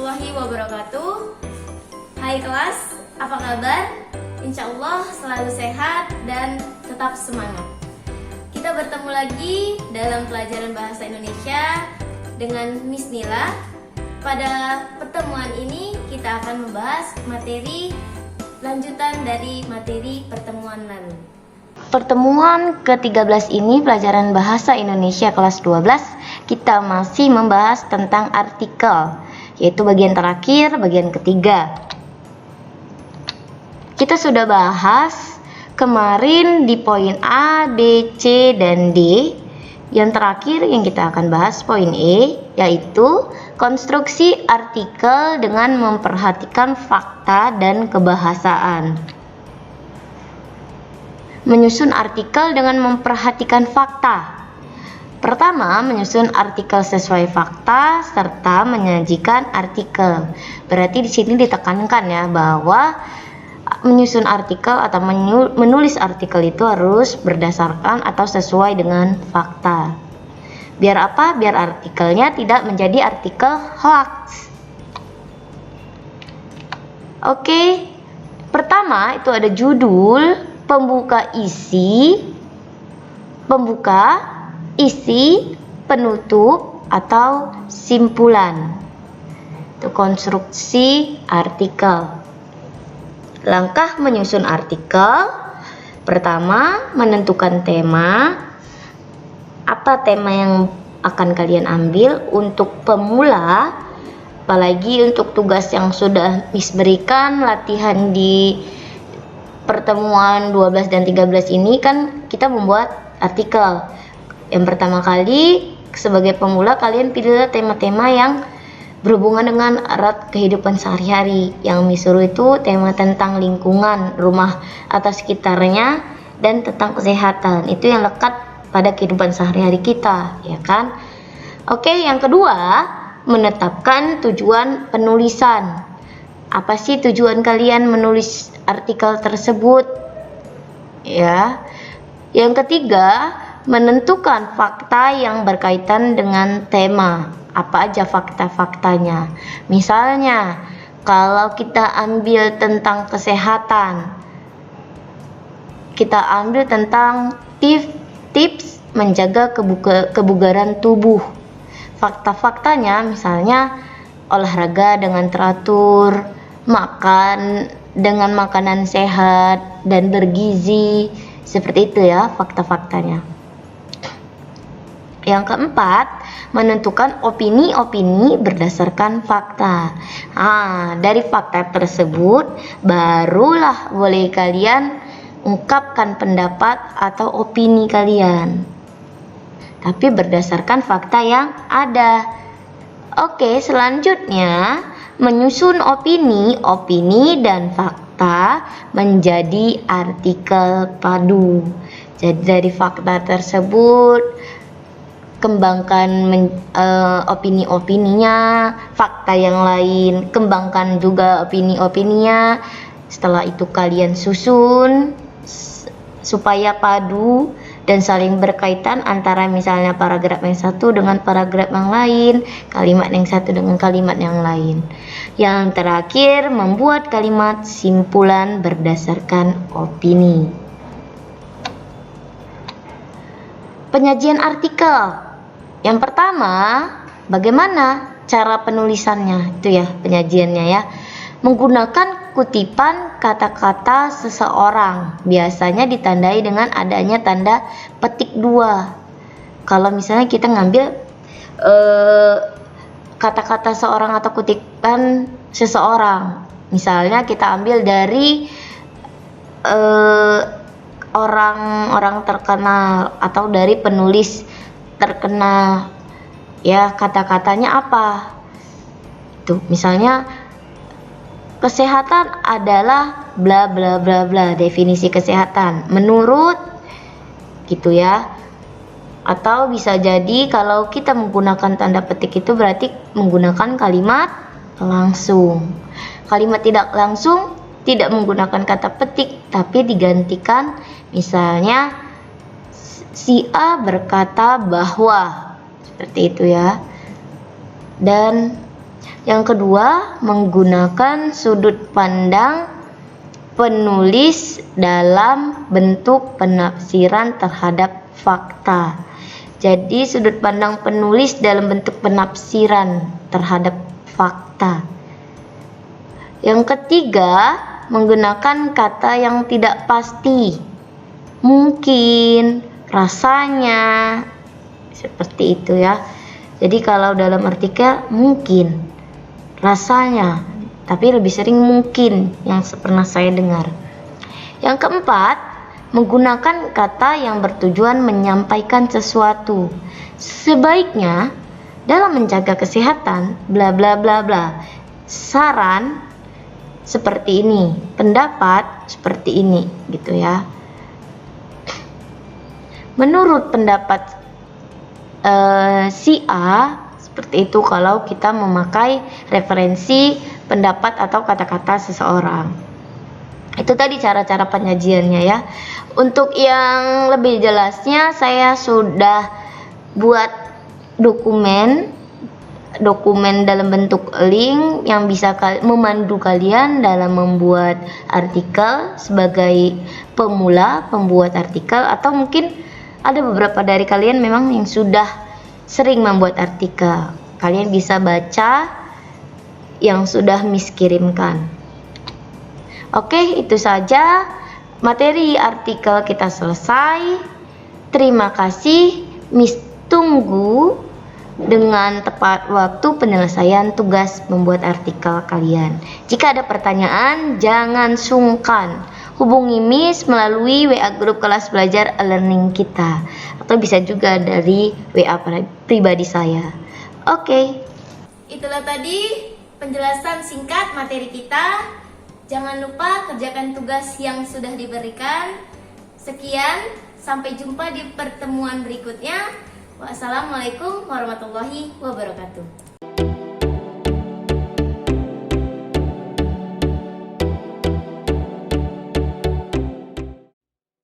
warahmatullahi wabarakatuh. Hai kelas, apa kabar? Insya Allah selalu sehat dan tetap semangat. Kita bertemu lagi dalam pelajaran bahasa Indonesia dengan Miss Nila. Pada pertemuan ini kita akan membahas materi lanjutan dari materi pertemuan lalu. Pertemuan ke-13 ini pelajaran bahasa Indonesia kelas 12, kita masih membahas tentang artikel, yaitu bagian terakhir, bagian ketiga. Kita sudah bahas kemarin di poin A, B, C, dan D. Yang terakhir yang kita akan bahas poin E, yaitu konstruksi artikel dengan memperhatikan fakta dan kebahasaan. Menyusun artikel dengan memperhatikan fakta. Pertama, menyusun artikel sesuai fakta serta menyajikan artikel. Berarti di sini ditekankan ya bahwa menyusun artikel atau menulis artikel itu harus berdasarkan atau sesuai dengan fakta. Biar apa? Biar artikelnya tidak menjadi artikel hoax. Oke. Pertama itu ada judul, pembuka, isi, penutup, atau simpulan. Itu konstruksi artikel. Langkah menyusun artikel. Pertama, menentukan tema. Apa tema yang akan kalian ambil untuk pemula? Apalagi untuk tugas yang sudah Miss berikan, latihan di pertemuan 12 dan 13 ini kan kita membuat artikel. Yang pertama kali sebagai pemula kalian pilihlah tema-tema yang berhubungan dengan erat kehidupan sehari-hari. Yang Miss suruh itu tema tentang lingkungan, rumah atau sekitarnya, dan tentang kesehatan. Itu yang lekat pada kehidupan sehari-hari kita, ya kan? Oke, yang kedua, menetapkan tujuan penulisan. Apa sih tujuan kalian menulis artikel tersebut? Ya. Yang ketiga, menentukan fakta yang berkaitan dengan tema. Apa aja fakta-faktanya? Misalnya, kalau kita ambil tentang kesehatan, kita ambil tentang tips menjaga kebugaran tubuh. Fakta-faktanya misalnya olahraga dengan teratur, makan dengan makanan sehat dan bergizi, seperti itu ya fakta-faktanya. Yang keempat, menentukan opini-opini berdasarkan fakta. Dari fakta tersebut barulah boleh kalian ungkapkan pendapat atau opini kalian, tapi berdasarkan fakta yang ada. Oke, selanjutnya menyusun opini dan fakta menjadi artikel padu. Jadi dari fakta tersebut kembangkan opini-opininya, fakta yang lain kembangkan juga opini-opininya. Setelah itu kalian susun supaya padu dan saling berkaitan antara misalnya paragraf yang satu dengan paragraf yang lain, kalimat yang satu dengan kalimat yang lain. Yang terakhir, membuat kalimat simpulan berdasarkan opini. Penyajian artikel. Yang pertama, bagaimana cara penulisannya? Itu ya penyajiannya ya. Menggunakan kutipan kata-kata seseorang, biasanya ditandai dengan adanya tanda petik 2. Kalau misalnya kita ngambil kata-kata seorang atau kutipan seseorang, misalnya kita ambil dari orang-orang terkenal atau dari penulis terkenal, ya kata-katanya apa? Tuh, misalnya kesehatan adalah bla bla bla bla, definisi kesehatan menurut gitu ya. Atau bisa jadi kalau kita menggunakan tanda petik itu berarti menggunakan kalimat langsung. Kalimat tidak langsung tidak menggunakan kata petik tapi digantikan, misalnya si A berkata bahwa, seperti itu ya. Dan Yang kedua, menggunakan sudut pandang penulis dalam bentuk penafsiran terhadap fakta. Jadi sudut pandang penulis dalam bentuk penafsiran terhadap fakta. Yang ketiga, menggunakan kata yang tidak pasti. Mungkin, rasanya, seperti itu ya. Jadi kalau dalam artikel mungkin, rasanya, tapi lebih sering mungkin yang pernah saya dengar. Yang keempat, menggunakan kata yang bertujuan menyampaikan sesuatu. Sebaiknya dalam menjaga kesehatan bla bla bla bla. Saran seperti ini, pendapat seperti ini gitu ya. Menurut pendapat si A, seperti itu kalau kita memakai referensi pendapat atau kata-kata seseorang. Itu tadi cara-cara penyajiannya ya. Untuk yang lebih jelasnya saya sudah buat dokumen dalam bentuk link yang bisa memandu kalian dalam membuat artikel sebagai pemula pembuat artikel, atau mungkin ada beberapa dari kalian memang yang sudah sering membuat artikel. Kalian bisa baca yang sudah Miss kirimkan. Oke, itu saja materi artikel kita selesai. Terima kasih. Miss tunggu dengan tepat waktu penyelesaian tugas membuat artikel kalian. Jika ada pertanyaan, jangan sungkan. Hubungi Miss melalui WA grup kelas belajar e-learning kita, atau bisa juga dari WA pribadi saya. Oke. Itulah tadi penjelasan singkat materi kita. Jangan lupa kerjakan tugas yang sudah diberikan. Sekian, sampai jumpa di pertemuan berikutnya. Wassalamualaikum warahmatullahi wabarakatuh.